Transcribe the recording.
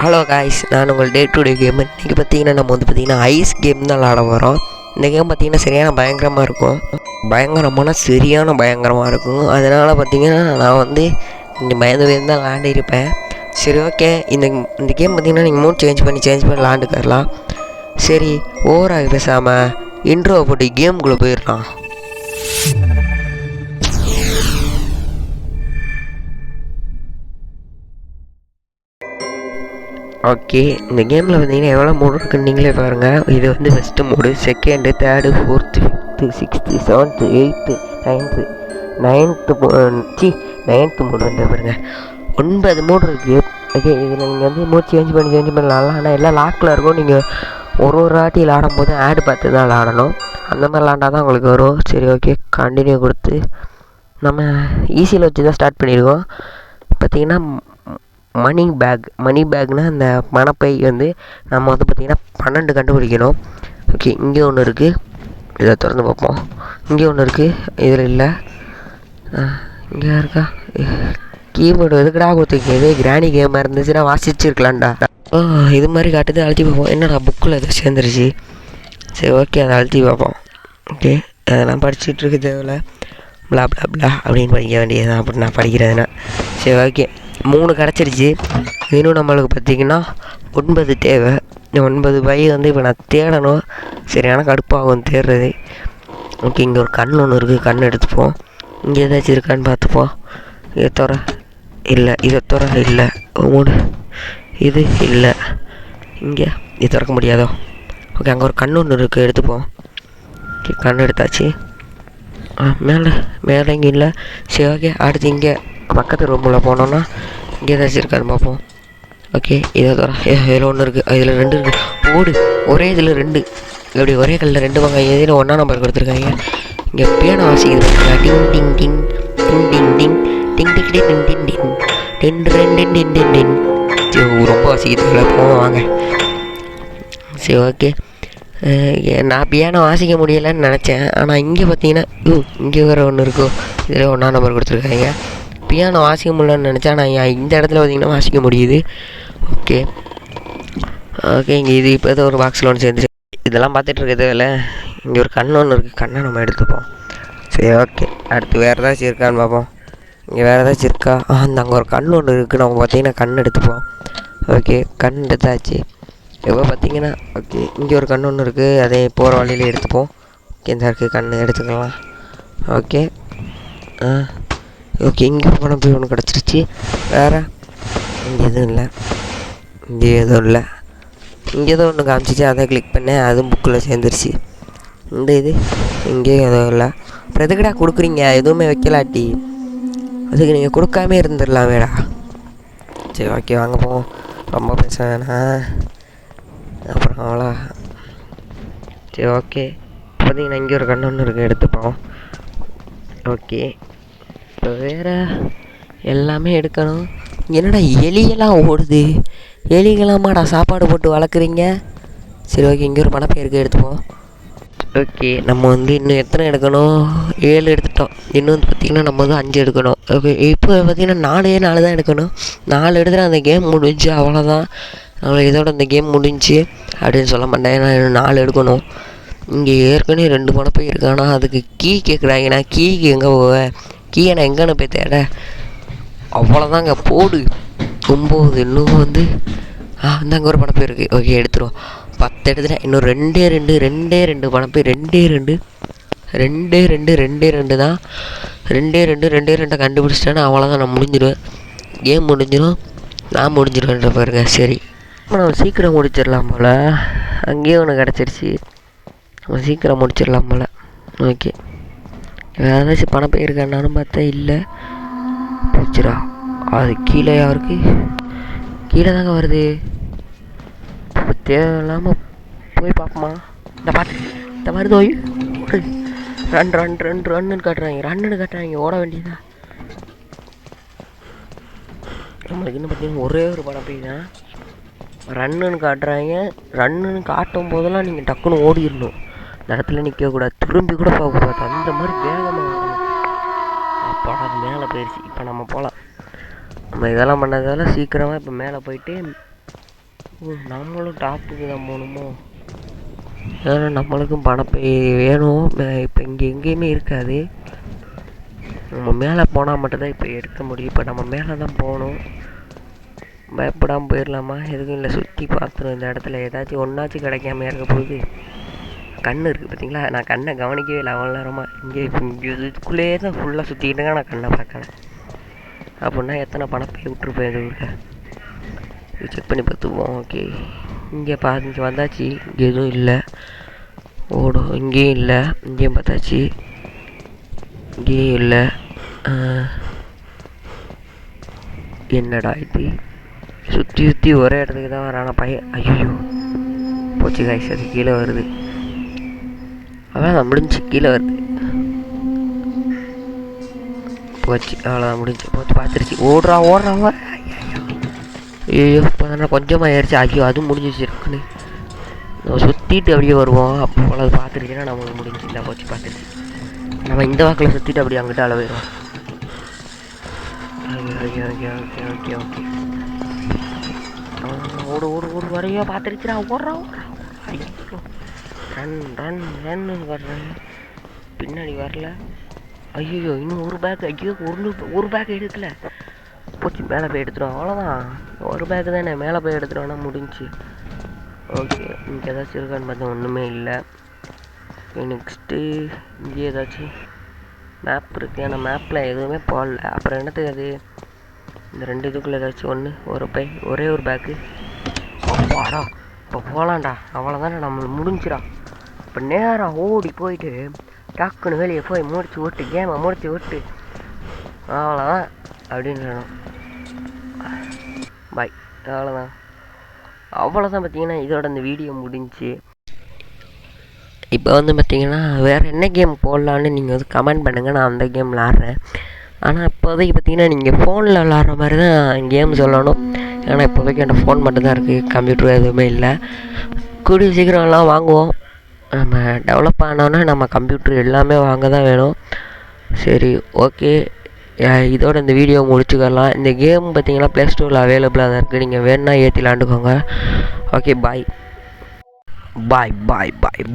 Hello guys, நான் உங்கள் day to day game. இன்றைக்கி பார்த்தீங்கன்னா நம்ம பார்த்திங்கன்னா ஐஸ் கேம் தான் விளாட வரோம். இந்த கேம் பார்த்திங்கன்னா சரியான பயங்கரமாக இருக்கும். சரியான பயங்கரமாக இருக்கும். அதனால் பார்த்திங்கன்னா நான் இந்த பயந்து தான் விளாண்டிருப்பேன். சரி, ஓகே. இந்த கேம் பார்த்திங்கன்னா நீங்கள் மூட் சேஞ்ச் பண்ணி விளாண்டுக்கரலாம். சரி, ஓவராக பேசாமல் இன்ட்ரோவை போட்டு கேமுக்குள்ளே போயிடலாம். ஓகே, இந்த கேமில் பார்த்தீங்கன்னா எவ்வளோ மூடு இருக்குன்னு நீங்களே பாருங்கள். இது first mood, second, third, fourth, fifth, sixth, seventh, eighth, ninth mood வந்து பாருங்கள். 9 மூடு இருக்குது. ஓகே, இதில் நீங்கள் மூட் சேஞ்ச் பண்ணி விளாடலாம். ஆனால் எல்லாம் லாக்கில் இருக்கும். நீங்கள் ஒரு வாட்டி விளாடும் போது ஆடு பார்த்து தான் விளாடணும். அந்த மாதிரி விளாண்டா தான் உங்களுக்கு வரும். சரி, ஓகே, கண்டினியூ கொடுத்து நம்ம ஈஸியில் வச்சு தான் ஸ்டார்ட் பண்ணியிருக்கோம். பார்த்திங்கன்னா மணி பேக்னால் அந்த பணப்பை நம்ம பார்த்திங்கன்னா 12 கண்டுபிடிக்கணும். ஓகே, இங்கே ஒன்று இருக்குது. இதை திறந்து பார்ப்போம். இங்கே ஒன்று இருக்குது. இதில் இல்லை. இங்கே இருக்கா? கீபோர்டு எதுக்கடா கொடுத்துருக்கேன்? இதே கிராணி கேமாக இருந்துச்சுன்னா வாசிச்சுருக்கலாம்டா. இது மாதிரி காட்டுது. அழுத்தி பார்ப்போம். என்னடா புக்கில் எதோ சேர்ந்துருச்சு. சரி, ஓகே, அதை அழுத்தி பார்ப்போம். ஓகே, அதெல்லாம் படிச்சுட்டு இருக்கு தேவையில்ல. பிளா பிளா பிளா அப்படின்னு படிக்க வேண்டியதுதான். அப்படி நான் படிக்கிறதுனா. சரி, ஓகே, 3 கிடச்சிருச்சு. இன்னும் நம்மளுக்கு பார்த்திங்கன்னா 9 தேவை. 9 பை இப்போ நான் தேடணும். சரியான கடுப்பாகும் தேடுறது. ஓகே, இங்கே ஒரு கண் ஒன்று இருக்குது. கண் எடுத்துப்போம். இங்கே ஏதாச்சும் இருக்கான்னு பார்த்துப்போம். இதை தோற இல்லை, இதை தோற இல்லை. மூடு, இது இல்லை. இங்கே இது திறக்க முடியாதோ? ஓகே, அங்கே ஒரு கண் ஒன்று இருக்குது. எடுத்துப்போம். ஓகே, கண் எடுத்தாச்சு. மேலே இங்கே இல்லை. சரி, ஓகே, அடுத்து இங்கே பக்கத்து ரூமில் போனோன்னா இங்கே ஏதாச்சும் இருக்கான்னு பார்ப்போம். ஓகே, இதை தர இதில் ஒன்று இருக்குது. இதில் 2 இருக்குது. ஓடு, ஒரே இதில் 2 இப்படி ஒரே கல்லில் 2 வாங்க. இதில் 1 நம்பர் கொடுத்துருக்காங்க. இங்கே பியானோ வாசிக்குது. டிங் டிங் டிங் டிங் டிங் டிங் டிங் டிங் டிங் டிங் டிங் டிங் டிங் டிங் டிங் டிங். ரொம்ப வாசிக்குது. போவோம் வாங்க. சரி, ஓகே, நான் பியானோ வாசிக்க முடியலைன்னு நினச்சேன். ஆனால் இங்கே பார்த்தீங்கன்னா இங்கே வேறு ஒன்று இருக்கும். இதில் 1 நம்பர் கொடுத்துருக்காங்க. பியானோ வாசிக்க முடியலன்னு நினச்சேன். ஆனால் இந்த இடத்துல பார்த்திங்கன்னா வாசிக்க முடியுது. ஓகே, இங்கே இது இப்போ ஏதோ ஒரு பாக்ஸில் ஒன்று சேர்ந்துச்சு. இதெல்லாம் பார்த்துட்டு இருக்கிறது இல்லை. இங்கே ஒரு கண் ஒன்று இருக்குது. கண்ணை நம்ம எடுத்துப்போம். சரி, ஓகே, அடுத்து வேறு ஏதாச்சும் இருக்கான்னு பார்ப்போம். இங்கே வேறு ஏதாச்சும் இருக்கா? அங்கே ஒரு கண் ஒன்று இருக்குது. நம்ம பார்த்திங்கன்னா கண் எடுத்துப்போம். ஓகே, கண் எடுத்தாச்சு. இப்போ பார்த்திங்கன்னா ஓகே, இங்கே ஒரு கண் ஒன்று இருக்குது. அதே போகிற வழியில் எடுத்துப்போம். ஓகே, இந்த இருக்குது கண் எடுத்துக்கலாம். ஓகே, ஓகே, இங்கே பணம் போய் ஒன்று கிடச்சிருச்சு. வேறு இங்கே எதுவும் இல்லை. இங்கே எதுவும் இல்லை. இங்கே ஏதோ ஒன்று காமிச்சிச்சு. அதை கிளிக் பண்ணேன். அதுவும் புக்கில் சேர்ந்துருச்சு. இது இங்கே எதுவும் இல்லை. அப்புறம் எதுக்கடா கொடுக்குறீங்க? எதுவுமே வைக்கலாட்டி அதுக்கு நீங்கள் கொடுக்காமே இருந்துடலாமேடா. சரி, ஓகே, வாங்க போவோம். ரொம்ப பேச வேணாம். அப்புறம் அவ்வளோ. சரி, ஓகே, பார்த்திங்கன்னா இங்கே ஒரு கண்ணு ஒன்று இருக்குது. எடுத்துப்போம். ஓகே, இப்போ வேறு எல்லாமே எடுக்கணும். என்னடா எலியெல்லாம் ஓடுது? எலிகளாமாடா சாப்பாடு போட்டு வளர்க்குறீங்க? சரி, ஓகே, இங்கே ஒரு பணப்பை இருக்குது. எடுத்துப்போம். ஓகே, நம்ம இன்னும் எத்தனை எடுக்கணும்? 7 எடுத்துட்டோம். இன்னும் பார்த்திங்கன்னா நம்ம 5 எடுக்கணும். ஓகே, இப்போ பார்த்திங்கன்னா 4 தான் எடுக்கணும். 4 எடுத்துகிட்டு அந்த கேம் முடிஞ்சு. அவ்வளோதான், நம்மளுக்கு இதோட இந்த கேம் முடிஞ்சு அப்படின்னு சொல்ல மாட்டேன். ஏன்னா இன்னும் 4 எடுக்கணும். இங்கே ஏற்கனவே 2 பணப்பை இருக்கானா அதுக்கு கீ கேட்குறாங்க. நான் கீக்கு எங்கே போவேன்? கீயை நான் எங்கன்னு போய் தேட? அவ்வளோதாங்க, போடு. 9 இன்னும் அங்கே ஒரு பணப்பை இருக்குது. ஓகே, எடுத்துருவோம். 10 எடுத்துட்டேன். இன்னும் 2 பணப்பை. 2 தான். 2 கண்டுபிடிச்சிட்டேன்னா அவ்வளோதான், நான் முடிஞ்சிடுவேன். கேம் முடிஞ்சிடும், நான் முடிஞ்சிடுவேன்ற பாருங்க. சரி, நம்ம சீக்கிரம் முடிச்சிடலாம் போல். அங்கேயே ஒன்று கிடச்சிருச்சு. நம்ம சீக்கிரம் முடிச்சிடலாம் போல். ஓகே, வேறு ஏதாச்சும் பணப்பை இருக்கான்னு பார்த்தா இல்லை. போச்சுடா. அது கீழே யாருக்கு? கீழே தாங்க வருது. தேவையில்லாமல் போய் பார்ப்போமா? இந்த பாட்டு இந்த வருது. ஓய், ரன்னு காட்டுறாங்க. ஓட வேண்டியதா? நம்மளுக்கு இன்னும் பார்த்தீங்கன்னா ஒரே ஒரு பணப்பை தான். ரன்னுன்னு காட்டுறாங்க. ரன்னுன்னு காட்டும் போதெல்லாம் நீங்கள் டக்குன்னு ஓடிடணும். இந்த இடத்துல நிற்கக்கூடாது. திரும்பி கூட போகக்கூடாது. அந்த மாதிரி வேகமாக வரணும். அப்போ அது மேலே போயிடுச்சு. இப்போ நம்ம போகலாம். நம்ம இதெல்லாம் பண்ணதால சீக்கிரமாக இப்போ மேலே போயிட்டு நம்மளும் டாப்புக்கு தான் போகணுமோ? ஏன்னா நம்மளுக்கும் பணப்பை வேணும். இப்போ இங்கே எங்கேயுமே இருக்காது. நம்ம மேலே போனால் மட்டும்தான் இப்போ எடுக்க முடியும். இப்போ நம்ம மேலே தான் போகணும். பயப்படாமல் போயிடலாமா? எதுவும் இல்லை, சுற்றி பார்த்துரும். இந்த இடத்துல ஏதாச்சும் ஒன்றாச்சும் கிடைக்காம இருக்க போகுது. கண் இருக்குது பார்த்தீங்களா? நான் கண்ணை கவனிக்கவே இல்லை அவ்வளோ நேரமாக. இங்கே இதுக்குள்ளேயே தான் ஃபுல்லாக சுற்றிக்கிட்டு இருக்கேன். நான் கண்ணை பார்க்கல. அப்படின்னா எத்தனை பணப்பை விட்டுருப்பேன் இது ஊரில். இது செக் பண்ணி பார்த்துக்குவோம். ஓகே, இங்கே இங்கே வந்தாச்சு. இங்கே எதுவும் இல்லை. ஓடும். இங்கேயும் இல்லை. இங்கேயும் பார்த்தாச்சு. இங்கேயும் இல்லை. என்னடா இது? சுற்றி சுற்றி ஒரே இடத்துக்கு தான் வரான பையன். ஐயோ போச்சு காய்ஸ், அது கீழே வருது. அவ்வளோதான் முடிஞ்சு, கீழே வருது. போச்சு, அவ்வளோதான் முடிஞ்சு போச்சு. பார்த்துருச்சு. ஓடுறா ஐயோ இப்போ தானே கொஞ்சமாக ஏறிச்சு. ஐயோ அதுவும் முடிஞ்சிச்சு இருக்குன்னு. நம்ம சுற்றிட்டு அப்படியே வருவோம். அப்போ போல் அது பார்த்துருச்சுன்னா நம்மளுக்கு முடிஞ்சு. இல்லை போச்சு, பார்த்துருச்சு. நம்ம இந்த வாக்கில் சுற்றிட்டு அப்படியே அங்கிட்ட அளவிடுவோம். Okay okay okay okay okay ஓடு ஓடு ஓடு வரையோ. பார்த்துருச்சுடா. ஓடுறா. ஐயோ ரன் ரன் ரன்னு வர்றேன். பின்னாடி வரல. ஐயோ இன்னும் ஒரு பேக். ஐயோ ஒரு பேக் எடுக்கல. போச்சு, மேலே போய் எடுத்துடும். அவ்வளோதான், ஒரு பேக்கு தானே. மேலே போய் எடுத்துட்டோன்னா முடிஞ்சு. ஓகே, இங்கே ஏதாச்சும் இருக்கான்னு பார்த்தா ஒன்றுமே இல்லை. நெக்ஸ்ட்டு இங்கே ஏதாச்சும் மேப் இருக்குது. ஆனால் மேப்பில் எதுவுமே போடல. அப்புறம் என்னத்துக்கு அது? இந்த 2 இதுக்குள்ளே ஏதாச்சும் ஒரே ஒரு பேக்கு. வாடா, இப்போ போகலான்டா. அவ்வளோதானே, நம்மளுக்கு முடிஞ்சிடா. இப்போ நேராக ஓடி போயிட்டு டக்குன்னு வெளியே போய் முடிச்சு விட்டு கேமை முடிச்சு விட்டு அவ்வளோதான் அப்படின்னு பாய். அவ்வளோதான் பார்த்தீங்கன்னா இதோட இந்த வீடியோ முடிஞ்சு. இப்போ பார்த்தீங்கன்னா வேறு என்ன கேம் போடலான்னு நீங்கள் கமெண்ட் பண்ணுங்கள். நான் அந்த கேம் விளாட்றேன். ஆனால் இப்போதைக்கு பார்த்தீங்கன்னா நீங்கள் ஃபோனில் விளாட்ற மாதிரி தான் கேம் சொல்லணும். ஏன்னா இப்போதைக்கு என்கிட்ட ஃபோன் மட்டும்தான் இருக்குது, கம்ப்யூட்டர் எதுவுமே இல்லை. கூடிய சீக்கிரம்லாம் வாங்குவோம். நம்ம டெவலப் ஆனோன்னா நம்ம கம்ப்யூட்டர் எல்லாமே வாங்க தான் வேணும். சரி, ஓகே, இதோட இந்த வீடியோ முடிச்சுக்கலாம். இந்த கேம் பார்த்தீங்கன்னா ப்ளே ஸ்டோரில் அவைலபிளாக தான் இருக்குது. நீங்கள் வேணுன்னா ஏற்றி விளாண்டுக்கோங்க. ஓகே, பாய் பாய் பாய் பாய்.